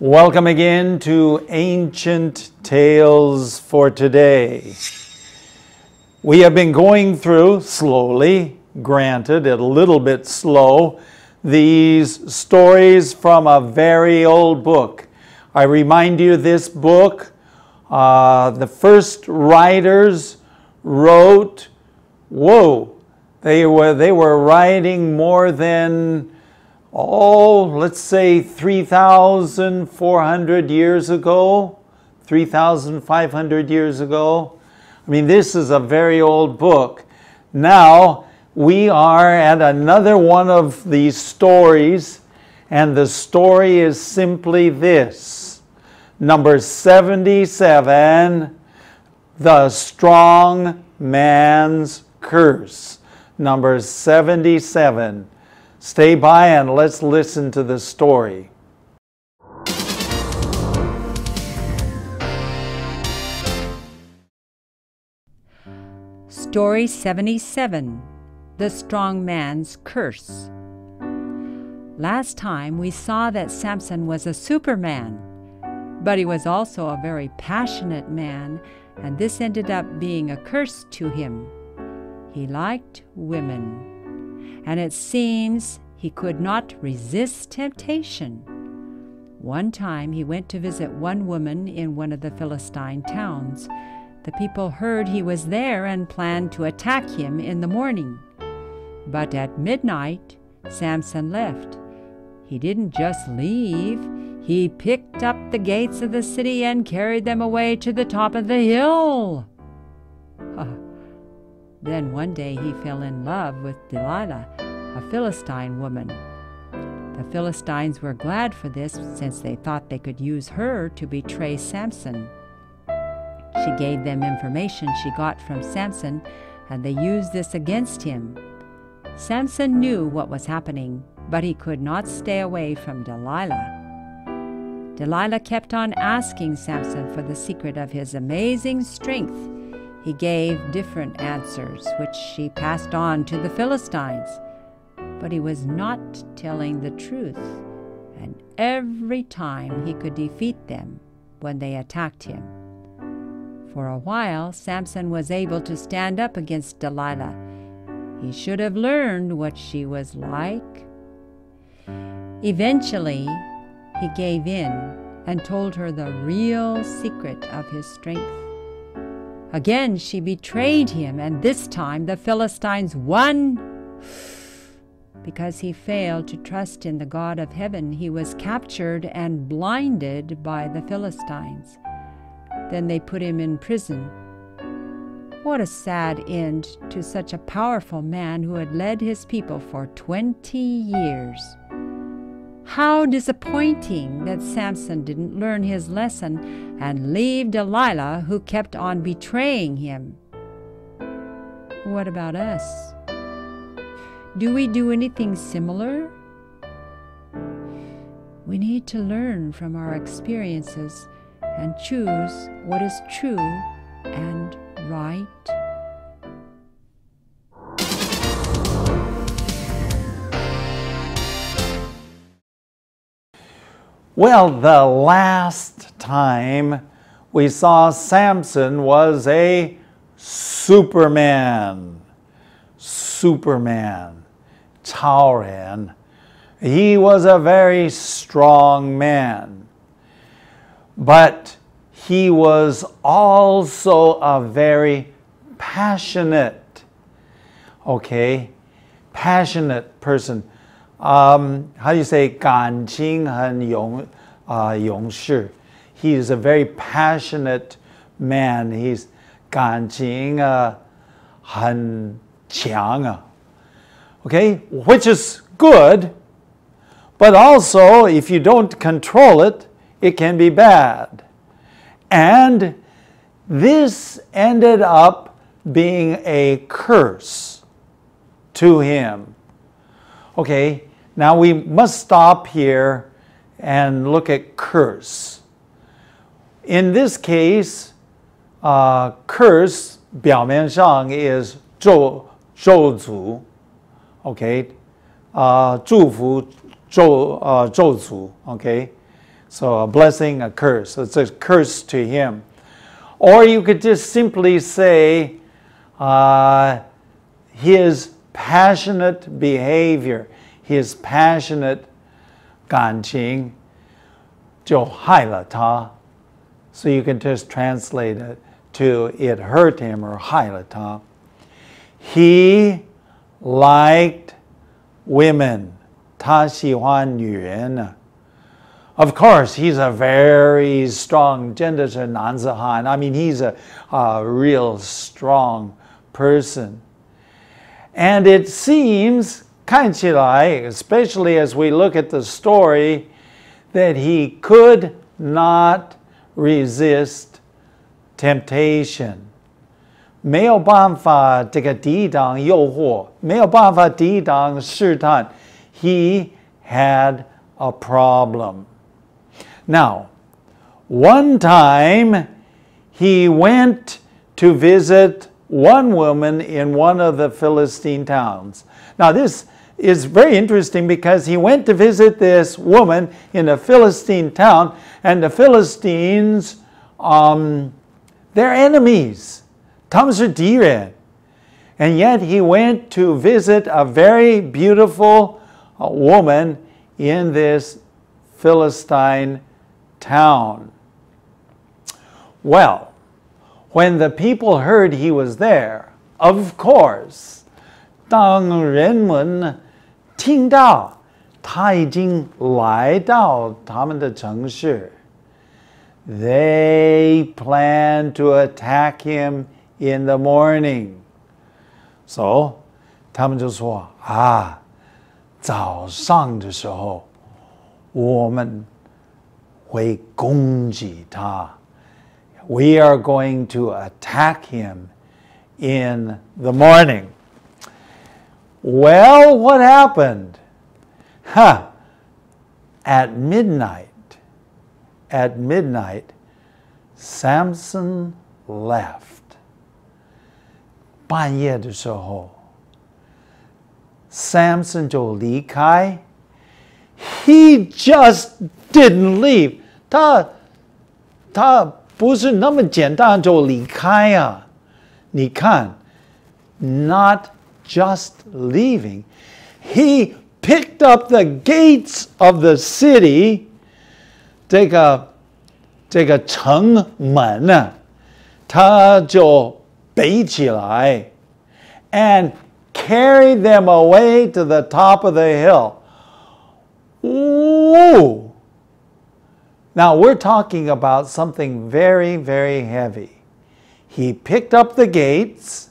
Welcome again to Ancient Tales for Today. We have been going through, slowly, granted, a little bit slow, these stories from a very old book. I remind you this book, the first writers wrote, they were writing more than let's say 3,400 years ago, 3,500 years ago. I mean, this is a very old book. Now, we are at another one of these stories, and the story is simply this. Number 77, The Strong Man's Curse. Number 77. Stay by and let's listen to the story. Story 77, The Strong Man's Curse. Last time we saw that Samson was a superman, but he was also a very passionate man, and this ended up being a curse to him. He liked women, and it seems he could not resist temptation. One time he went to visit one woman in one of the Philistine towns. The people heard he was there and planned to attack him in the morning. But at midnight, Samson left. He didn't just leave. He picked up the gates of the city and carried them away to the top of the hill. Then one day he fell in love with Delilah, a Philistine woman. The Philistines were glad for this, since they thought they could use her to betray Samson. She gave them information she got from Samson, and they used this against him. Samson knew what was happening, but he could not stay away from Delilah. Delilah kept on asking Samson for the secret of his amazing strength. He gave different answers, which she passed on to the Philistines. But he was not telling the truth, and every time he could defeat them when they attacked him. For a while, Samson was able to stand up against Delilah. He should have learned what she was like. Eventually, he gave in and told her the real secret of his strength. Again, she betrayed him, and this time the Philistines won. Because he failed to trust in the God of heaven, he was captured and blinded by the Philistines. Then they put him in prison. What a sad end to such a powerful man who had led his people for 20 years. How disappointing that Samson didn't learn his lesson and leave Delilah, who kept on betraying him. What about us? Do we do anything similar? We need to learn from our experiences and choose what is true and right. Well, the last time we saw Samson was a Superman. 超人. He was a very strong man. But he was also a very passionate, passionate person. How do you say 感情很勇士? He is a very passionate man. He's 感情很强. Which is good, but also if you don't control it, it can be bad. And this ended up being a curse to him. Now we must stop here and look at curse. In this case, curse 表面上 is 咒诅. 祝福咒诅. So a blessing, a curse. It's a curse to him. Or you could just simply say his passionate behavior, his passionate 感情就害了他. So you can just translate it to it hurt him or 害了他. He liked women. 他喜欢女人. Of course, he's a very strong, 真的是男子汉. I mean, he's a real strong person. And it seems, 看起来, especially as we look at the story, that he could not resist temptation. 没有办法这个抵挡诱惑，没有办法抵挡试探. He had a problem. Now, one time he went to visit one woman in one of the Philistine towns. Now, this is very interesting because he went to visit this woman in a Philistine town, and the Philistines, they're enemies. 他们是敌人. And yet he went to visit a very beautiful woman in this Philistine town. Well, when the people heard he was there, of course, 当人们听到他已经来到他们的城市, they planned to attack him in the morning. So, 他们就说早上的时候我们会攻击他. We are going to attack him in the morning. Well, what happened? At midnight, Samson left. 半夜的时候 Samson 就离开. He just didn't leave. 他不是那么简单就离开啊. 你看, not just leaving. He picked up the gates of the city. 这个城门啊, 他就背起来 and carried them away to the top of the hill. Ooh. Now we're talking about something very, very heavy. He picked up the gates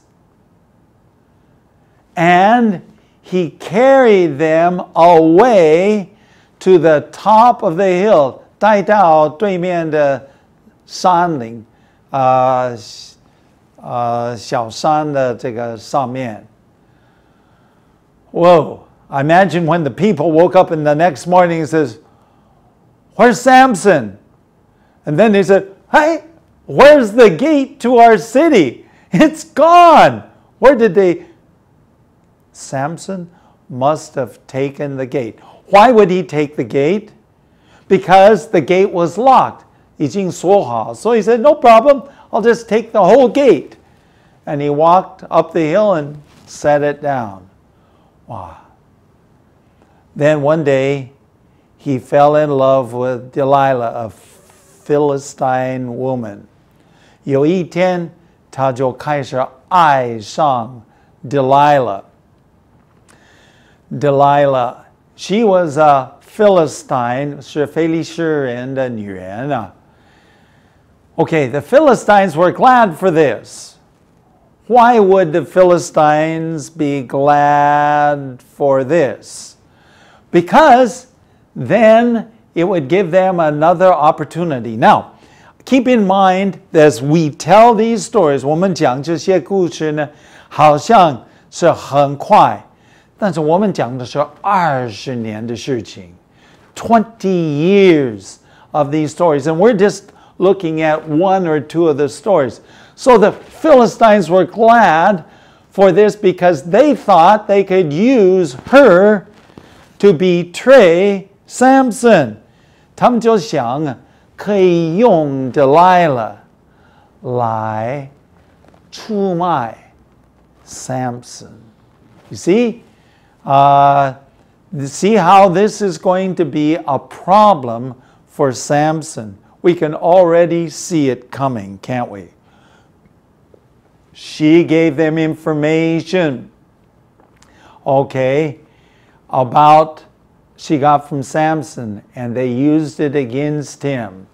and he carried them away to the top of the hill. 带到对面的山岭, 小山的这个上面. Whoa. I imagine when the people woke up in the next morning and says, "Where's Samson?" And then they said, "Hey, where's the gate to our city? It's gone." Where did they? Samson must have taken the gate. Why would he take the gate? Because the gate was locked. 已经锁好. So he said, "No problem. I'll just take the whole gate." And he walked up the hill and set it down. Wow. Then one day, he fell in love with Delilah, a Philistine woman. 有一天，他就开始爱上 Delilah. Delilah, she was a Philistine, 是非利士人的女人啊. Okay, the Philistines were glad for this. Why would the Philistines be glad for this? Because then it would give them another opportunity. Now, keep in mind that as we tell these stories, 我们讲这些故事呢，好像是很快，但是我们讲的是20年的事情, 20 years of these stories, and we're just looking at one or two of the stories. So the Philistines were glad for this because they thought they could use her to betray Samson. 他们就想可以用 Delilah 来出卖 Samson. You see? See how this is going to be a problem for Samson. We can already see it coming, can't we? She gave them information, okay, about she got from Samson, and they used it against him.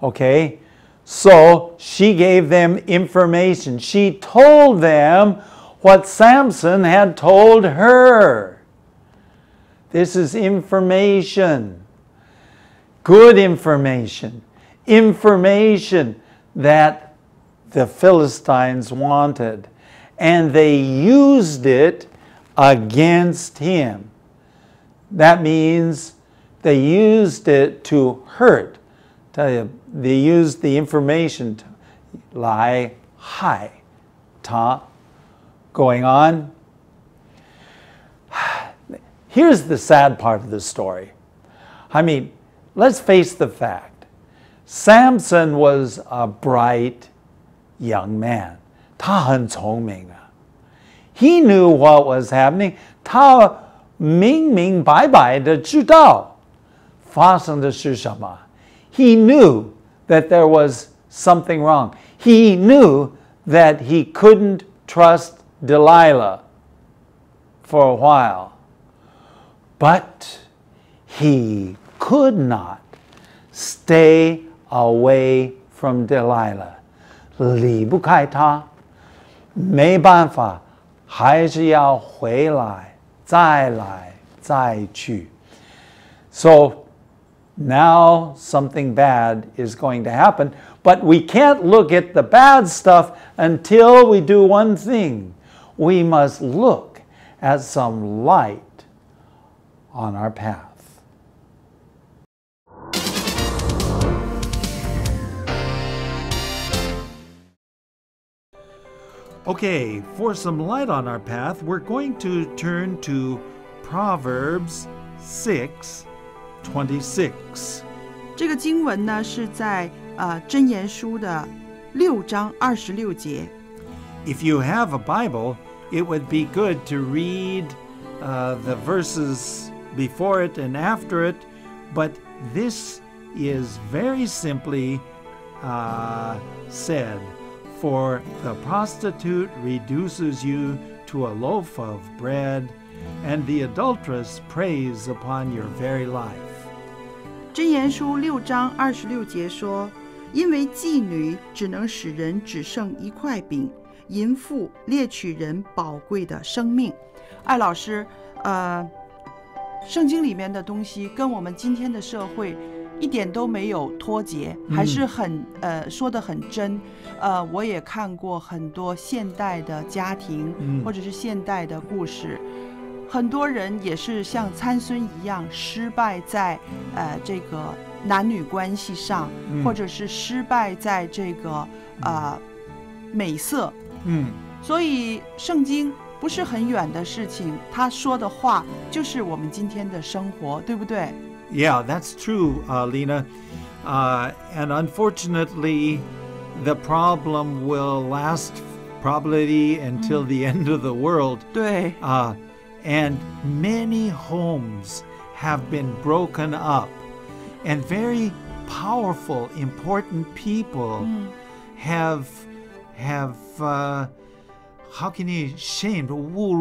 Okay? So she gave them information. She told them what Samson had told her. This is information. Good information. Information that the Philistines wanted. And they used it against him. That means they used it to hurt. They used the information to 来害他. Going on. Here's the sad part of the story. I mean, let's face the fact. Samson was a bright young man. 他很聪明啊. He knew what was happening. 他明明白白地知道发生的是什么. He knew that there was something wrong. He knew that he couldn't trust Delilah for a while. But he could not stay away from Delilah. 离不开她，没办法，还是要回来，再来，再去。So now something bad is going to happen, but we can't look at the bad stuff until we do one thing. We must look at some light on our path. Okay, for some light on our path, we're going to turn to Proverbs 6:26. 这个经文呢是在箴言书的6章26节。If you have a Bible, it would be good to read the verses before it and after it, but this is very simply said, for the prostitute reduces you to a loaf of bread, and the adulteress preys upon your very life. 箴言书6章26节说，因为妓女只能使人只剩一块饼，淫妇猎取人宝贵的生命。艾老师，圣经里面的东西跟我们今天的社会一点都没有脱节，还是很说得很真。我也看过很多现代的家庭，或者是现代的故事，很多人也是像参孙一样失败在这个男女关系上，或者是失败在这个美色。所以圣经不是很远的事情，他说的话就是我们今天的生活，对不对？Yeah, that's true, Lena. And unfortunately, the problem will last probably until the end of the world. 对。And many homes have been broken up, and very powerful, important people have how can you shamed 侮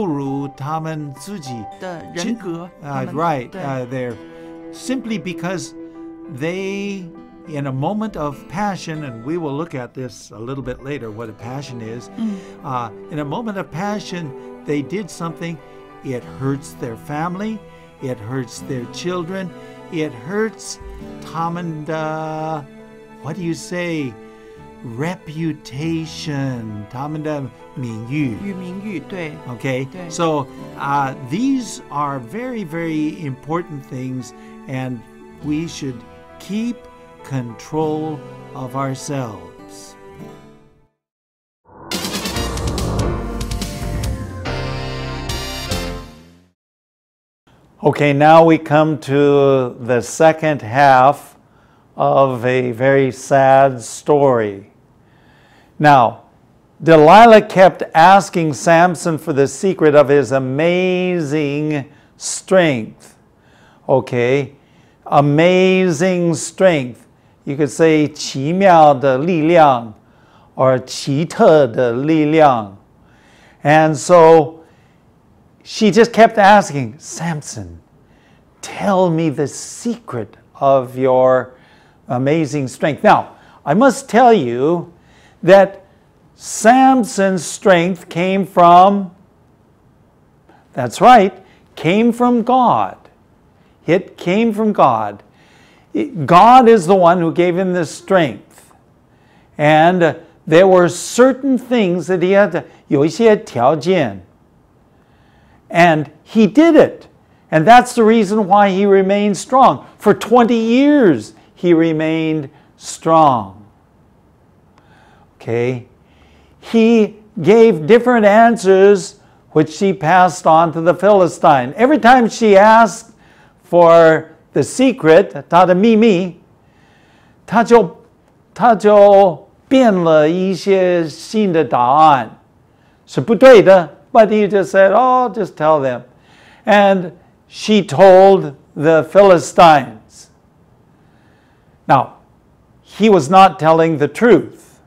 辱他们自己的人格。Right, they're simply because they, in a moment of passion, and we will look at this a little bit later, what a passion is. In a moment of passion, they did something. It hurts their family. It hurts their children. It hurts 他们的 what do you say? Reputation, 他们的名誉。与名誉，对。Okay, 对。 So these are very, very important things, and we should keep control of ourselves. Okay, now we come to the second half of a very sad story. Now, Delilah kept asking Samson for the secret of his amazing strength. Okay, amazing strength. You could say 奇妙的力量 or 奇特的力量. And so she just kept asking, Samson, tell me the secret of your amazing strength. Now, I must tell you that Samson's strength came from, that's right, came from God. It came from God. God is the one who gave him this strength. And there were certain things that he had to, 有一些条件. And he did it. And that's the reason why he remained strong. For 20 years, he remained strong. Okay? He gave different answers which she passed on to the Philistine. Every time she asked for the secret, 他的秘密, 他就变了一些新的答案，是不对的。But he just said, oh, just tell them. And she told the Philistines. Now, he was not telling the truth.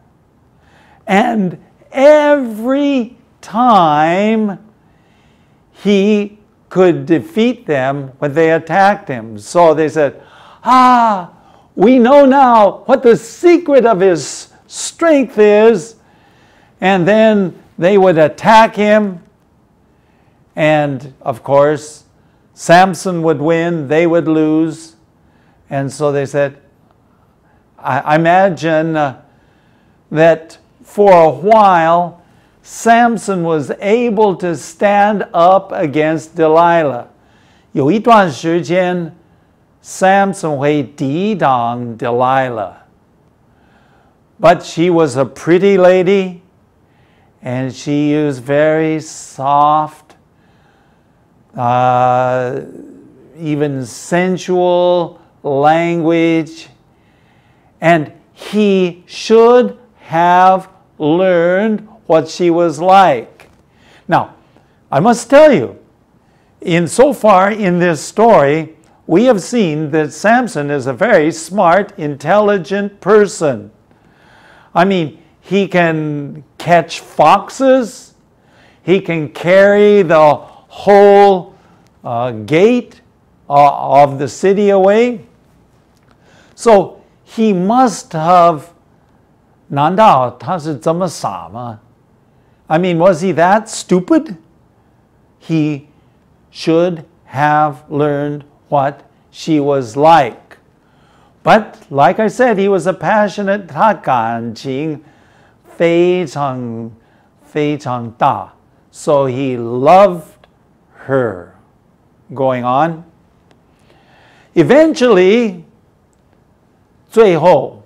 And every time he could defeat them when they attacked him. So they said, we know now what the secret of his strength is. And then they would attack him. And of course, Samson would win, they would lose. And so they said, I imagine that for a while, Samson was able to stand up against Delilah. 有一段时间 Samson 会抵挡 Delilah. But she was a pretty lady, and she used very soft, even sensual language. And he should have learned what she was like. Now, I must tell you, so far in this story, we have seen that Samson is a very smart, intelligent person. I mean, he can catch foxes, he can carry the whole gate of the city away. So he must have, 难道他是这么傻吗? I mean, was he that stupid? He should have learned what she was like. But like I said, he was a passionate, 他感情非常非常大. So he loved her. Going on. Eventually, 最后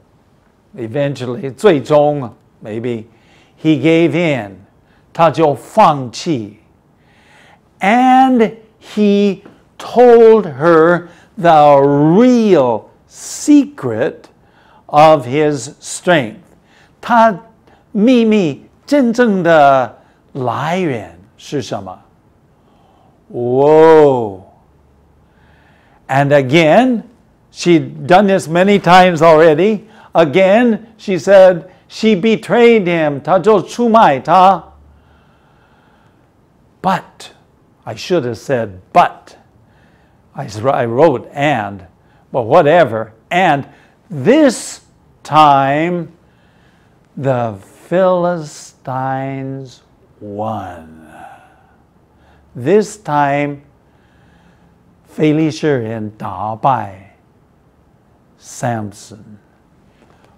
最终 maybe, he gave in. 他就放弃. And he told her the real secret of his strength. 他秘密真正的来源是什么? Whoa. And again, she'd done this many times already. Again, she said she betrayed him. 她就出卖他. But, I should have said but. I wrote and, but whatever. And this time, the Philistines won. This time, 非利士人打败 Samson.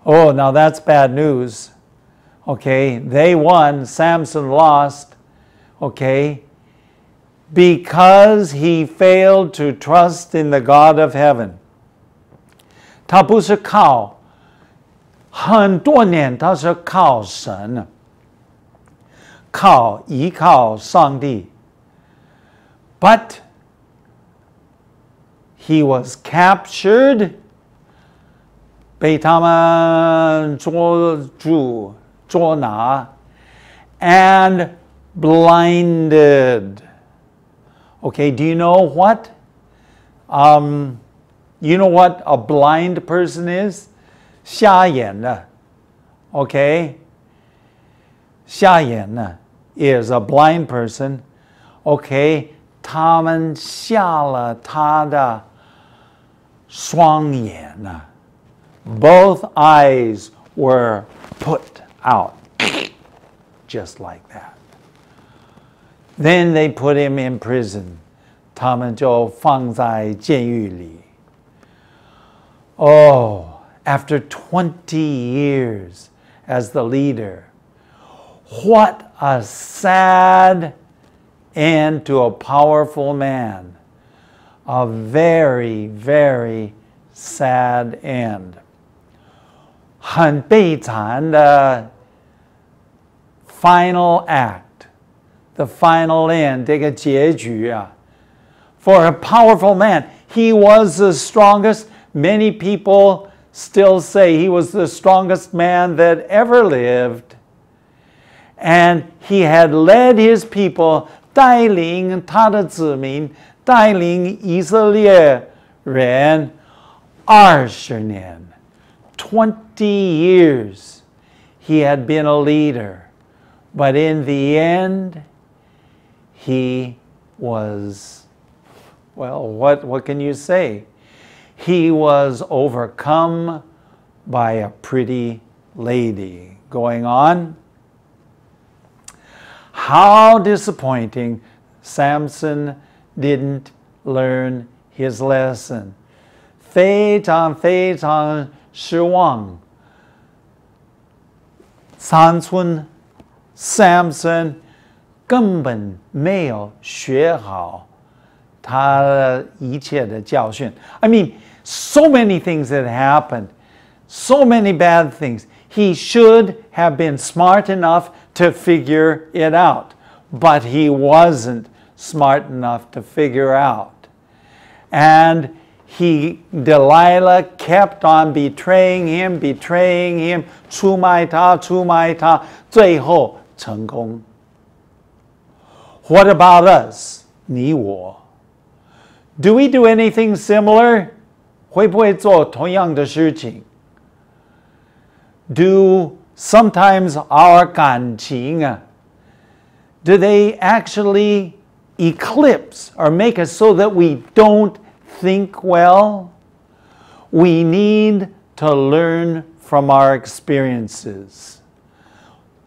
Oh, now that's bad news. Okay, they won, Samson lost. Okay, because he failed to trust in the God of heaven. 他不是靠很多年，他是靠神，依靠上帝。But he was captured, 被他们捉拿 and blinded. Okay, do you know what? You know what a blind person is? 瞎眼的 Okay? 瞎眼的 is a blind person. Okay? 他们瞎了他的双眼 Both eyes were put out. Just like that. Then they put him in prison. 他们就放在监狱里 Oh, after 20 years as the leader, what a sad end to a powerful man. A very, very sad end. 很悲惨的 final act, the final end, 这个结局啊 For a powerful man, he was the strongest. Many people still say he was the strongest man that ever lived. And he had led his people, 带领他的子民，带领以色列人20年 20 years he had been a leader. But in the end, he was, well, what can you say? He was overcome by a pretty lady. Going on. How disappointing Samson didn't learn his lesson. 非常非常失望。三寸 Samson 根本没有学好他一切的教训。I mean, so many things had happened, so many bad things. He should have been smart enough to figure it out, but he wasn't smart enough to figure out. And Delilah kept on betraying him, 出卖他，最后成功。What about us? 你我 Do we do anything similar? 会不会做同样的事情 Do sometimes our 感情 do they actually eclipse or make us so that we don't think well? We need to learn from our experiences.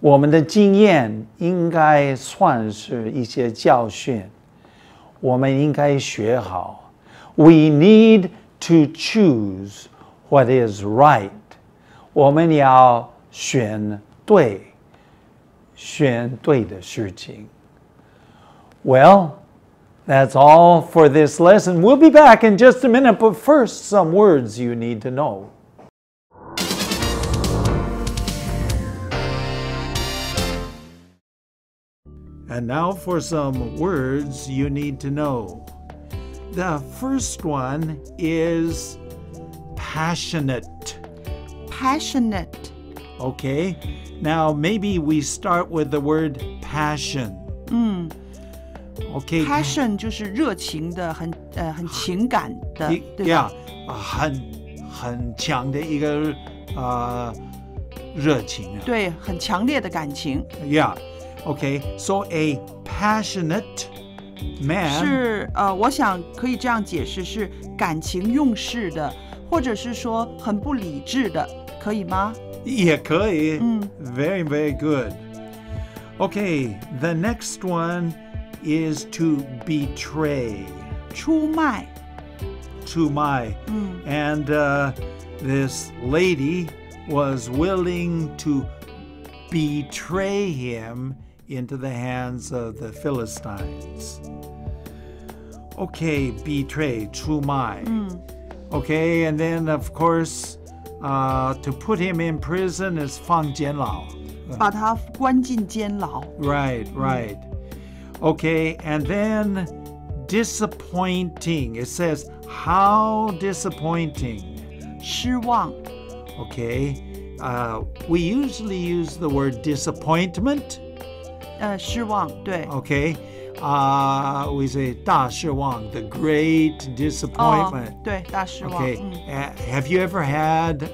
我们的经验应该算是一些教训，我们应该学好。We need to choose what is right. 我们要选对的事情。Well, that's all for this lesson. We'll be back in just a minute, but first, some words you need to know. And now for some words you need to know. The first one is passionate. Passionate. Okay, now maybe we start with the word passion. Okay. Passion 就是热情的，很情感的，对吧？ Yeah, 很强的一个热情啊。对，很强烈的感情。Yeah. Okay, so a passionate man 是我想可以这样解释，是感情用事的，或者是说很不理智的，可以吗？也可以。Very, very good. Okay, the next one is to betray. 出卖。出卖。And this lady was willing to betray him into the hands of the Philistines. Okay, betray, 出卖. Okay, and then of course, to put him in prison is 放监牢. 把他关进监牢。Right. Okay, and then disappointing. It says How disappointing. 失望。 Okay. We usually use the word disappointment. 失望，对。 Okay. We say 大失望, the great disappointment. 对，大失望。 Okay. Have you ever had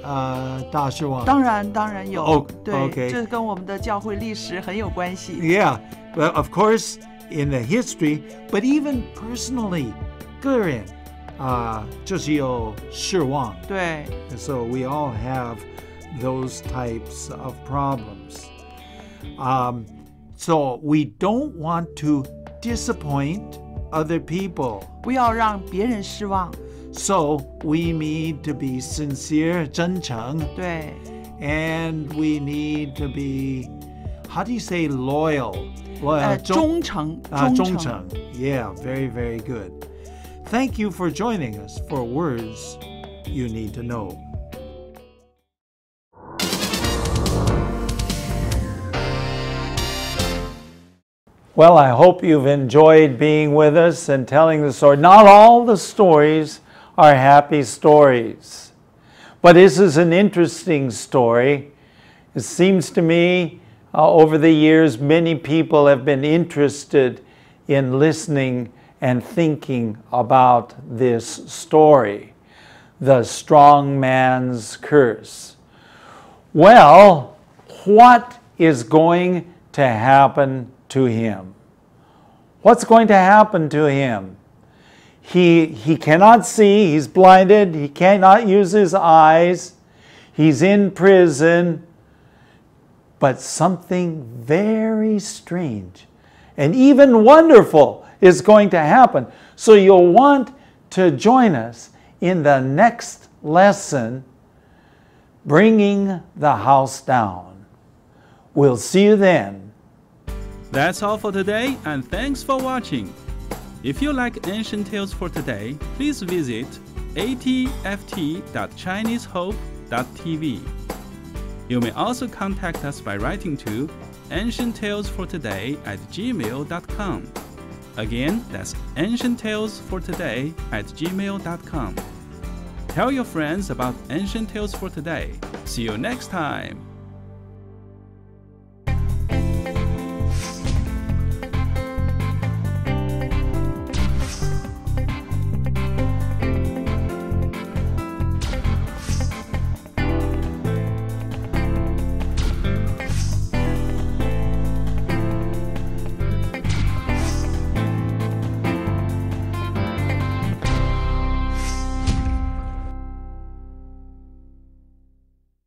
大失望？当然有。Oh, 对 okay. 这跟我们的教会历史很有关系。 Yeah. Well, of course, in the history, but even personally, 个人就是有失望。对。 And so we all have those types of problems. So we don't want to disappoint other people. 不要让别人失望。 So we need to be sincere, 真诚, 对。 and we need to be, how do you say loyal? 忠诚。忠诚. Yeah, very, very good. Thank you for joining us for Words You Need to Know. Well, I hope you've enjoyed being with us and telling the story. Not all the stories are happy stories, but this is an interesting story. It seems to me over the years many people have been interested in listening and thinking about this story, the strong man's curse. Well, what is going to happen to him? What's going to happen to him? He cannot see, he's blinded, he cannot use his eyes, he's in prison, but something very strange and even wonderful is going to happen. So you'll want to join us in the next lesson, Bringing the House Down. We'll see you then. That's all for today, and thanks for watching. If you like Ancient Tales for Today, please visit atft.chinesehope.tv. You may also contact us by writing to ancienttalesfortoday@gmail.com. Again, that's ancienttalesfortoday@gmail.com. Tell your friends about Ancient Tales for Today. See you next time.